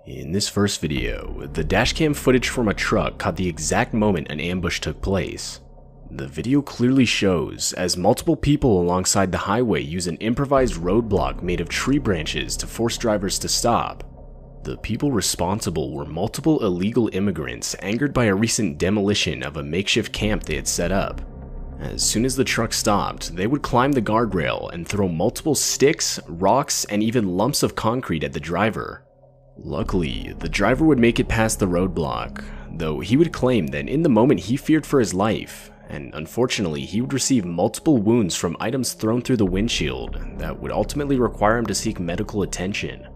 In this first video, the dashcam footage from a truck caught the exact moment an ambush took place. The video clearly shows as multiple people alongside the highway use an improvised roadblock made of tree branches to force drivers to stop. The people responsible were multiple illegal immigrants angered by a recent demolition of a makeshift camp they had set up. As soon as the truck stopped, they would climb the guardrail and throw multiple sticks, rocks, and even lumps of concrete at the driver. Luckily, the driver would make it past the roadblock, though he would claim that in the moment he feared for his life, and unfortunately he would receive multiple wounds from items thrown through the windshield that would ultimately require him to seek medical attention.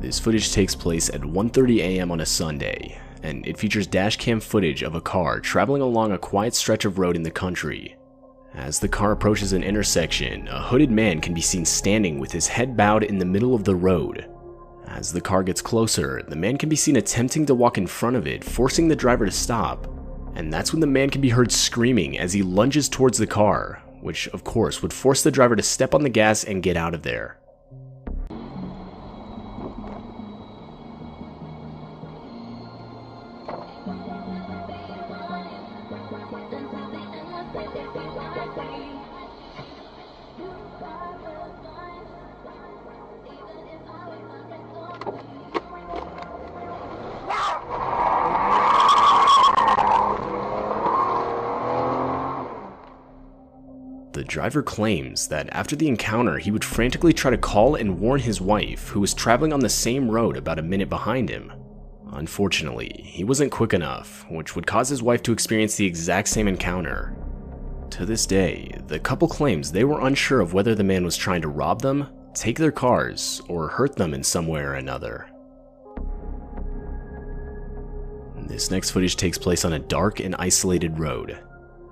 This footage takes place at 1:30 a.m. on a Sunday, and it features dashcam footage of a car traveling along a quiet stretch of road in the country. As the car approaches an intersection, a hooded man can be seen standing with his head bowed in the middle of the road. As the car gets closer, the man can be seen attempting to walk in front of it, forcing the driver to stop, and that's when the man can be heard screaming as he lunges towards the car, which of course would force the driver to step on the gas and get out of there. The driver claims that after the encounter, he would frantically try to call and warn his wife, who was traveling on the same road about a minute behind him. Unfortunately, he wasn't quick enough, which would cause his wife to experience the exact same encounter. To this day, the couple claims they were unsure of whether the man was trying to rob them, take their cars, or hurt them in some way or another. This next footage takes place on a dark and isolated road.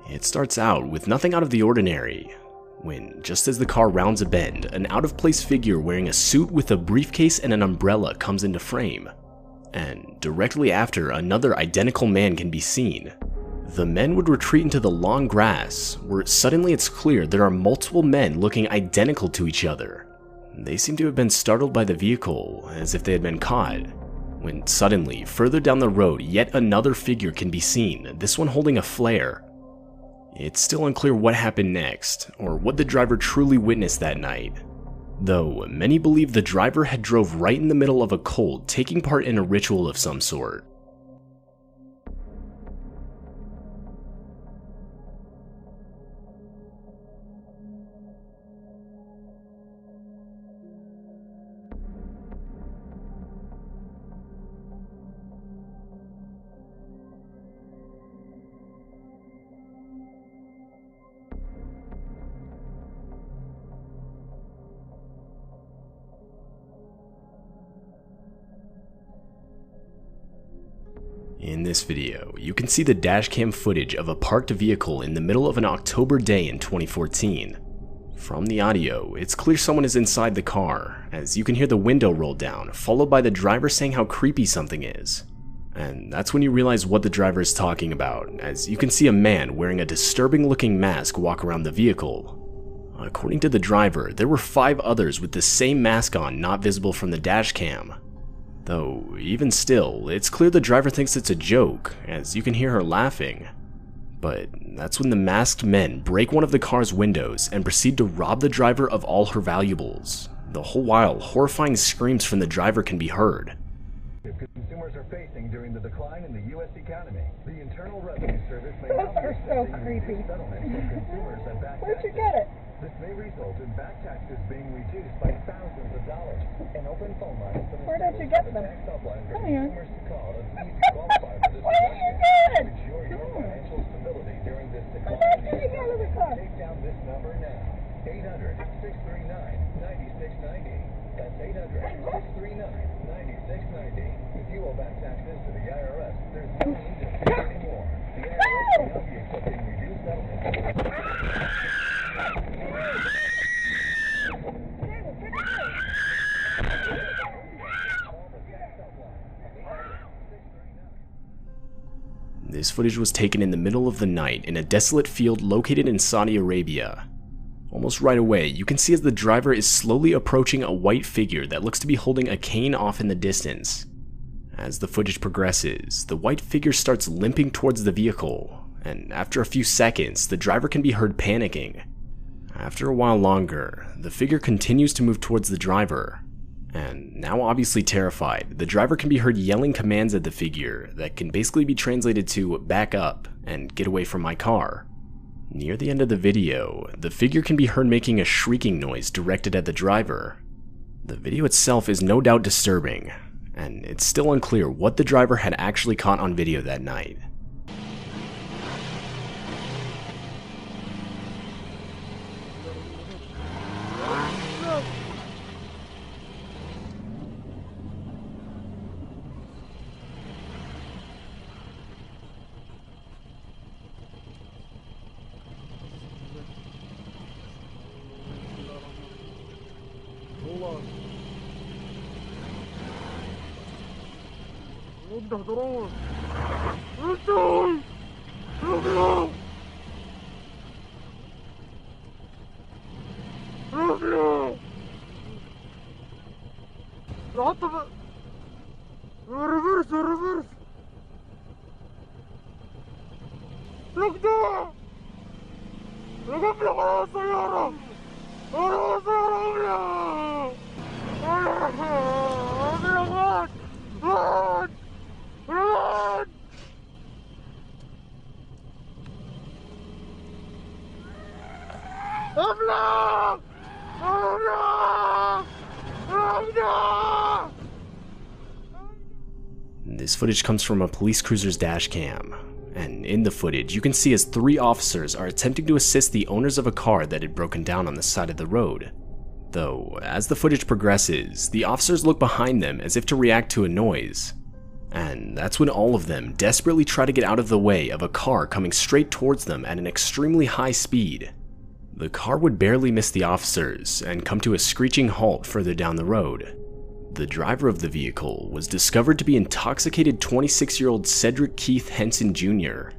It starts out with nothing out of the ordinary, when, just as the car rounds a bend, an out-of-place figure wearing a suit with a briefcase and an umbrella comes into frame. And directly after, another identical man can be seen. The men would retreat into the long grass, where suddenly it's clear there are multiple men looking identical to each other. They seem to have been startled by the vehicle, as if they had been caught, when suddenly, further down the road, yet another figure can be seen, this one holding a flare. It's still unclear what happened next, or what the driver truly witnessed that night, though many believe the driver had drove right in the middle of a cult taking part in a ritual of some sort. In this video, you can see the dashcam footage of a parked vehicle in the middle of an October day in 2014. From the audio, it's clear someone is inside the car, as you can hear the window roll down, followed by the driver saying how creepy something is. And that's when you realize what the driver is talking about, as you can see a man wearing a disturbing looking mask walk around the vehicle. According to the driver, there were 5 others with the same mask on not visible from the dashcam. Though, even still, it's clear the driver thinks it's a joke, as you can hear her laughing. But that's when the masked men break one of the car's windows and proceed to rob the driver of all her valuables. The whole while, horrifying screams from the driver can be heard. Consumers are facing during the decline in the U.S. economy. The Internal Revenue Service may now be so creepy. settlement for consumers and back Where'd you taxes. get it? This may result in back taxes being reduced by thousands of dollars. An open phone line from the Where did you get them? tax helpline for Come here. consumers to call to see if you qualify for this What are you deduction. doing? Ensure your financial stability during this Get decline. out of the car. Take down this number now. 800-639-9690. That's 800-639-9690. If you owe back taxes to the IRS, there's no need to fear anymore. The IRS can help you accepting reduced settlements. This footage was taken in the middle of the night in a desolate field located in Saudi Arabia. Almost right away, you can see as the driver is slowly approaching a white figure that looks to be holding a cane off in the distance. As the footage progresses, the white figure starts limping towards the vehicle, and after a few seconds, the driver can be heard panicking. After a while longer, the figure continues to move towards the driver, and now obviously terrified, the driver can be heard yelling commands at the figure that can basically be translated to "back up" and "get away from my car." Near the end of the video, the figure can be heard making a shrieking noise directed at the driver. The video itself is no doubt disturbing, and it's still unclear what the driver had actually caught on video that night. This footage comes from a police cruiser's dash cam, and in the footage you can see as 3 officers are attempting to assist the owners of a car that had broken down on the side of the road. Though, as the footage progresses, the officers look behind them as if to react to a noise, and that's when all of them desperately try to get out of the way of a car coming straight towards them at an extremely high speed. The car would barely miss the officers and come to a screeching halt further down the road. The driver of the vehicle was discovered to be intoxicated 26-year-old Cedric Keith Henson Jr.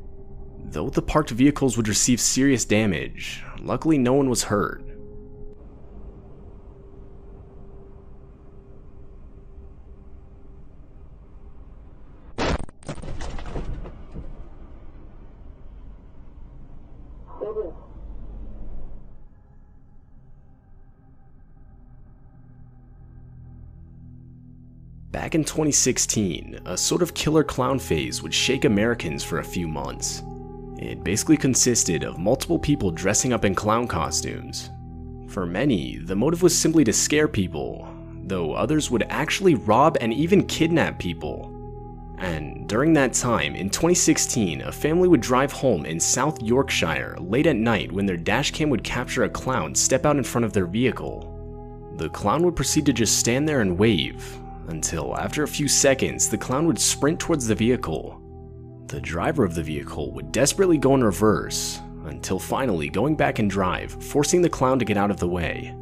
Though the parked vehicles would receive serious damage, luckily no one was hurt. Back in 2016, a sort of killer clown phase would shake Americans for a few months. It basically consisted of multiple people dressing up in clown costumes. For many, the motive was simply to scare people, though others would actually rob and even kidnap people. And during that time, in 2016, a family would drive home in South Yorkshire late at night when their dashcam would capture a clown step out in front of their vehicle. The clown would proceed to just stand there and wave, until after a few seconds, the clown would sprint towards the vehicle. The driver of the vehicle would desperately go in reverse, until finally going back in drive, forcing the clown to get out of the way.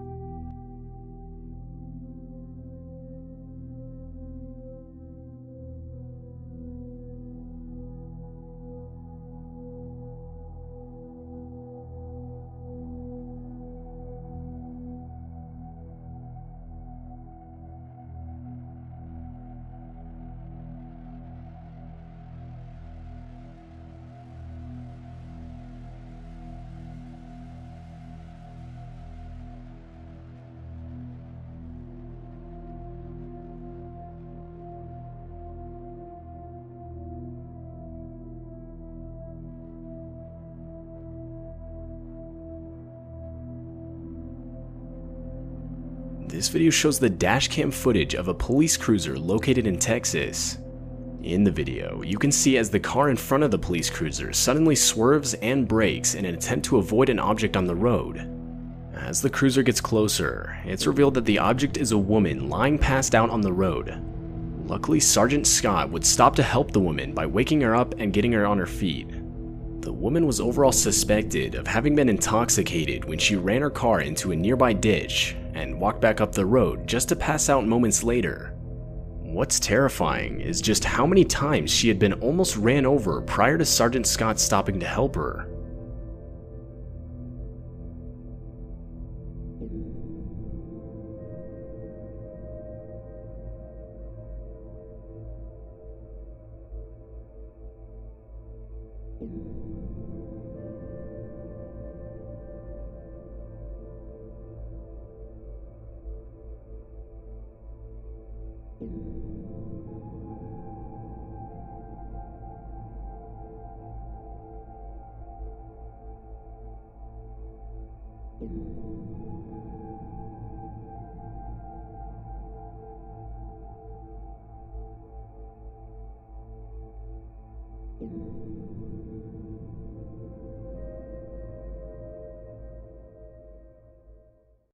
This video shows the dashcam footage of a police cruiser located in Texas. In the video, you can see as the car in front of the police cruiser suddenly swerves and brakes in an attempt to avoid an object on the road. As the cruiser gets closer, it's revealed that the object is a woman lying passed out on the road. Luckily, Sergeant Scott would stop to help the woman by waking her up and getting her on her feet. The woman was overall suspected of having been intoxicated when she ran her car into a nearby ditch and walked back up the road just to pass out moments later. What's terrifying is just how many times she had been almost ran over prior to Sergeant Scott stopping to help her.